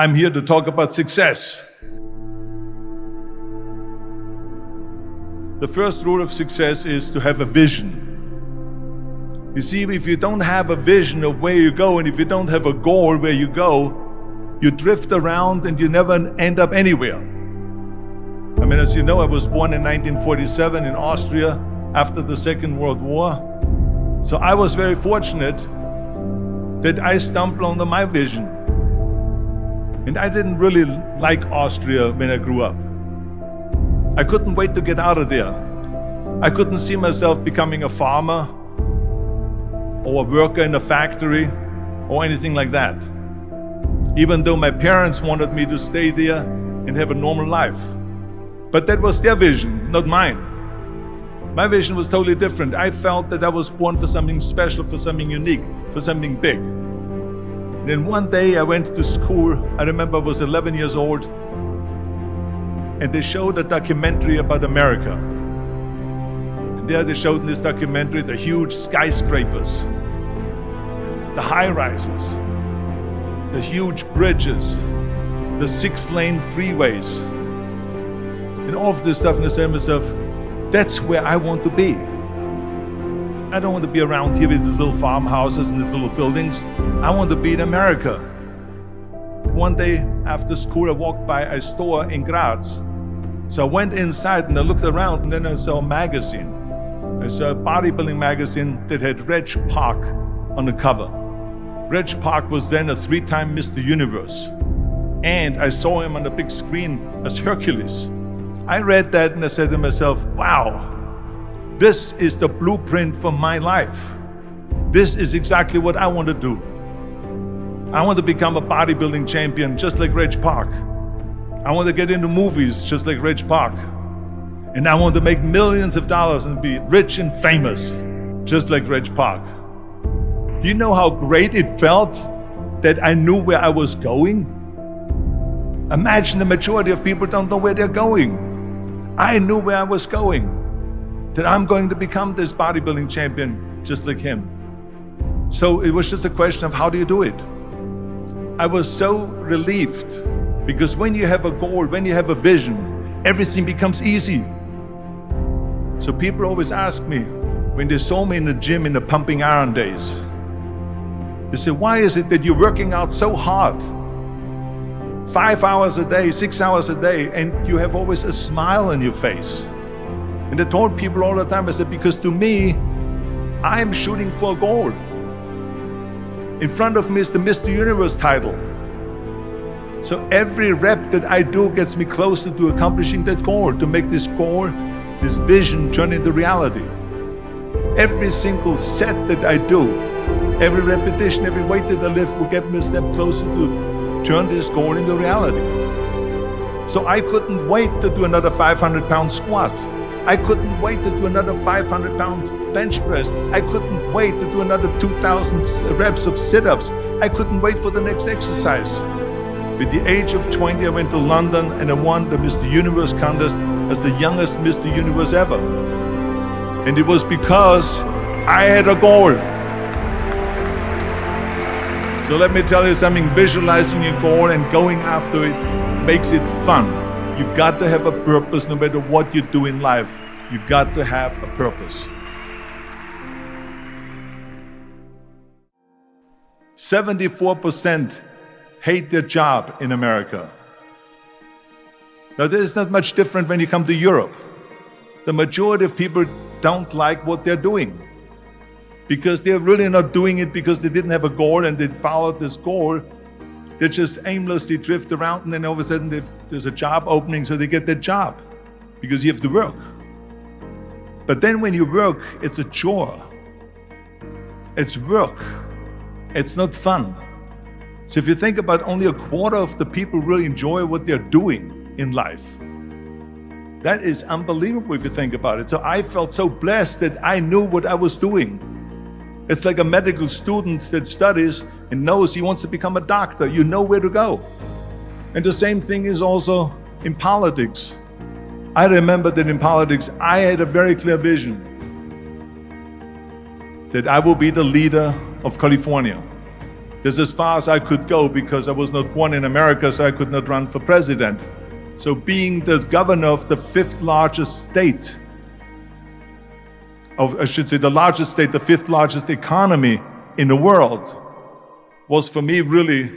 I'm here to talk about success. The first rule of success is to have a vision. You see, if you don't have a vision of where you go, and if you don't have a goal where you go, you drift around and you never end up anywhere. I mean, as you know, I was born in 1947 in Austria after the Second World War. So I was very fortunate that I stumbled onto my vision. And I didn't really like Austria when I grew up. I couldn't wait to get out of there. I couldn't see myself becoming a farmer or a worker in a factory or anything like that. Even though my parents wanted me to stay there and have a normal life. But that was their vision, not mine. My vision was totally different. I felt that I was born for something special, for something unique, for something big. Then one day I went to school. I remember I was 11 years old, and they showed a documentary about America. And there they showed in this documentary the huge skyscrapers, the high-rises, the huge bridges, the 6-lane freeways, and all of this stuff. And I said to myself, that's where I want to be. I don't want to be around here with these little farmhouses and these little buildings. I want to be in America. One day after school, I walked by a store in Graz. So I went inside and I looked around, and then I saw a magazine. I saw a bodybuilding magazine that had Reg Park on the cover. Reg Park was then a 3-time Mr. Universe. And I saw him on the big screen as Hercules. I read that and I said to myself, wow, this is the blueprint for my life. This is exactly what I want to do. I want to become a bodybuilding champion just like Reg Park. I want to get into movies just like Reg Park. And I want to make millions of dollars and be rich and famous just like Reg Park. Do you know how great it felt that I knew where I was going? Imagine the majority of people don't know where they're going. I knew where I was going, that I'm going to become this bodybuilding champion just like him. So it was just a question of how do you do it? I was so relieved, because when you have a goal, when you have a vision, everything becomes easy. So people always ask me, when they saw me in the gym in the pumping iron days, they say, why is it that you're working out so hard? 5 hours a day, 6 hours a day, and you have always a smile on your face. And I told people all the time, I said, because to me, I'm shooting for a goal. In front of me is the Mr. Universe title. So every rep that I do gets me closer to accomplishing that goal, to make this goal, this vision turn into reality. Every single set that I do, every repetition, every weight that I lift will get me a step closer to turn this goal into reality. So I couldn't wait to do another 500-pound squat. I couldn't wait to do another 500-pound bench press. I couldn't wait to do another 2,000 reps of sit-ups. I couldn't wait for the next exercise. At the age of 20, I went to London and I won the Mr. Universe contest as the youngest Mr. Universe ever. And it was because I had a goal. So let me tell you something, visualizing your goal and going after it makes it fun. You got to have a purpose no matter what you do in life. You got to have a purpose. 74% hate their job in America. Now there is not much different when you come to Europe. The majority of people don't like what they're doing, because they're really not doing it because they didn't have a goal and they followed this goal. They just aimlessly drift around, and then all of a sudden there's a job opening, so they get that job because you have to work. But then when you work, it's a chore. It's work. It's not fun. So if you think about, only a quarter of the people really enjoy what they're doing in life. That is unbelievable if you think about it. So I felt so blessed that I knew what I was doing. It's like a medical student that studies and knows he wants to become a doctor. You know where to go. And the same thing is also in politics. I remember that in politics, I had a very clear vision that I will be the leader of California. This is as far as I could go because I was not born in America, so I could not run for president. So being the governor of the fifth largest state, the largest state, the fifth largest economy in the world, was for me really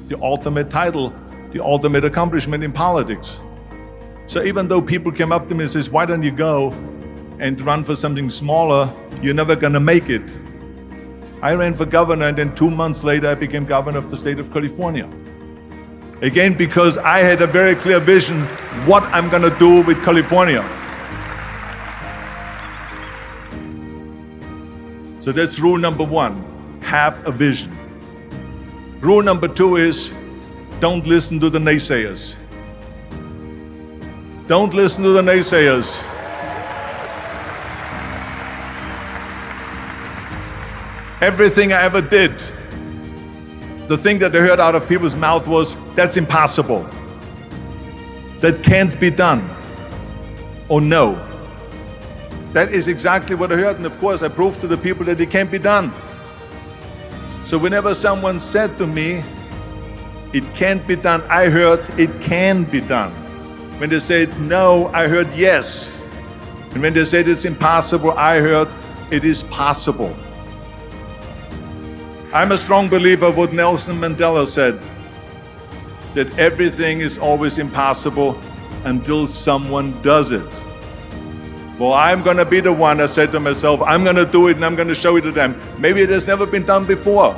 the ultimate title, the ultimate accomplishment in politics. So even though people came up to me and says, why don't you go and run for something smaller, you're never gonna make it. I ran for governor, and then 2 months later I became governor of the state of California. Again, because I had a very clear vision what I'm gonna do with California. So that's rule number one, have a vision. Rule number two is, don't listen to the naysayers. Don't listen to the naysayers. Everything I ever did, the thing that I heard out of people's mouth was, that's impossible. That can't be done. Or no. That is exactly what I heard, and of course I proved to the people that it can't be done. So whenever someone said to me, it can't be done, I heard it can be done. When they said no, I heard yes. And when they said it's impossible, I heard it is possible. I'm a strong believer of what Nelson Mandela said, that everything is always impossible until someone does it. Well, I'm gonna be the one, I said to myself, I'm gonna do it and I'm gonna show it to them. Maybe it has never been done before.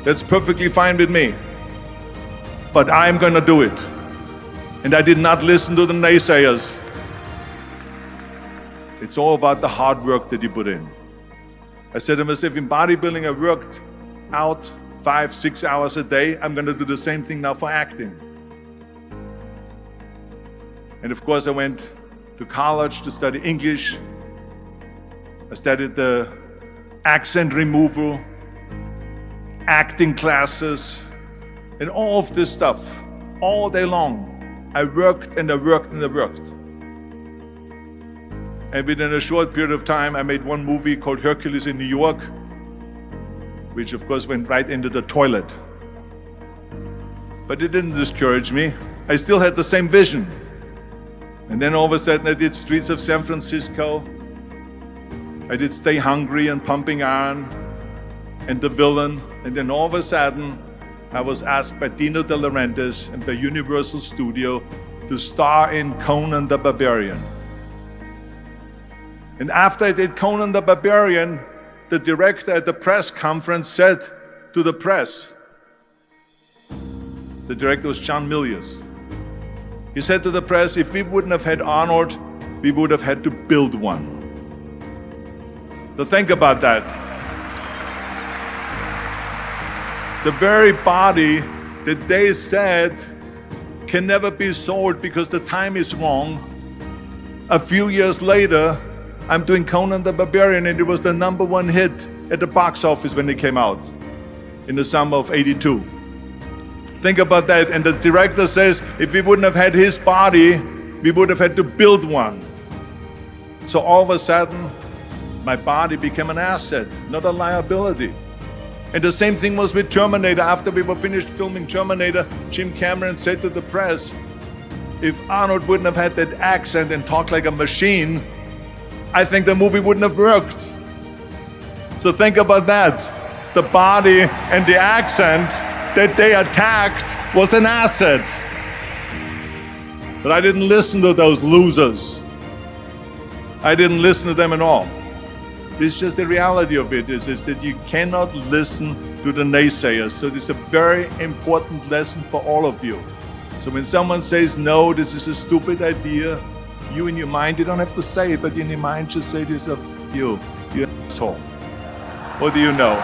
That's perfectly fine with me. But I'm gonna do it. And I did not listen to the naysayers. It's all about the hard work that you put in. I said to myself, in bodybuilding I worked out 5-6 hours a day. I'm gonna do the same thing now for acting. And of course I went to college to study English. I studied the accent removal, acting classes, and all of this stuff, all day long. I worked and I worked and I worked. And within a short period of time, I made one movie called Hercules in New York, which of course went right into the toilet. But it didn't discourage me. I still had the same vision. And then all of a sudden I did Streets of San Francisco. I did Stay Hungry and Pumping Iron and The Villain. And then all of a sudden I was asked by Dino De Laurentiis and by Universal Studio to star in Conan the Barbarian. And after I did Conan the Barbarian, the director at the press conference said to the press, the director was John Milius. He said to the press, if we wouldn't have had Arnold, we would have had to build one. So think about that. The very body that they said can never be sold because the time is wrong. A few years later, I'm doing Conan the Barbarian, and it was the #1 hit at the box office when it came out in the summer of '82. Think about that. And the director says, if we wouldn't have had his body, we would have had to build one. So all of a sudden, my body became an asset, not a liability. And the same thing was with Terminator. After we were finished filming Terminator, Jim Cameron said to the press, if Arnold wouldn't have had that accent and talked like a machine, I think the movie wouldn't have worked. So think about that. The body and the accent that they attacked was an asset. But I didn't listen to those losers. I didn't listen to them at all. It's just the reality of it is that you cannot listen to the naysayers. So this is a very important lesson for all of you. So when someone says, no, this is a stupid idea, you in your mind, you don't have to say it, but in your mind just say to yourself, you asshole. What do you know?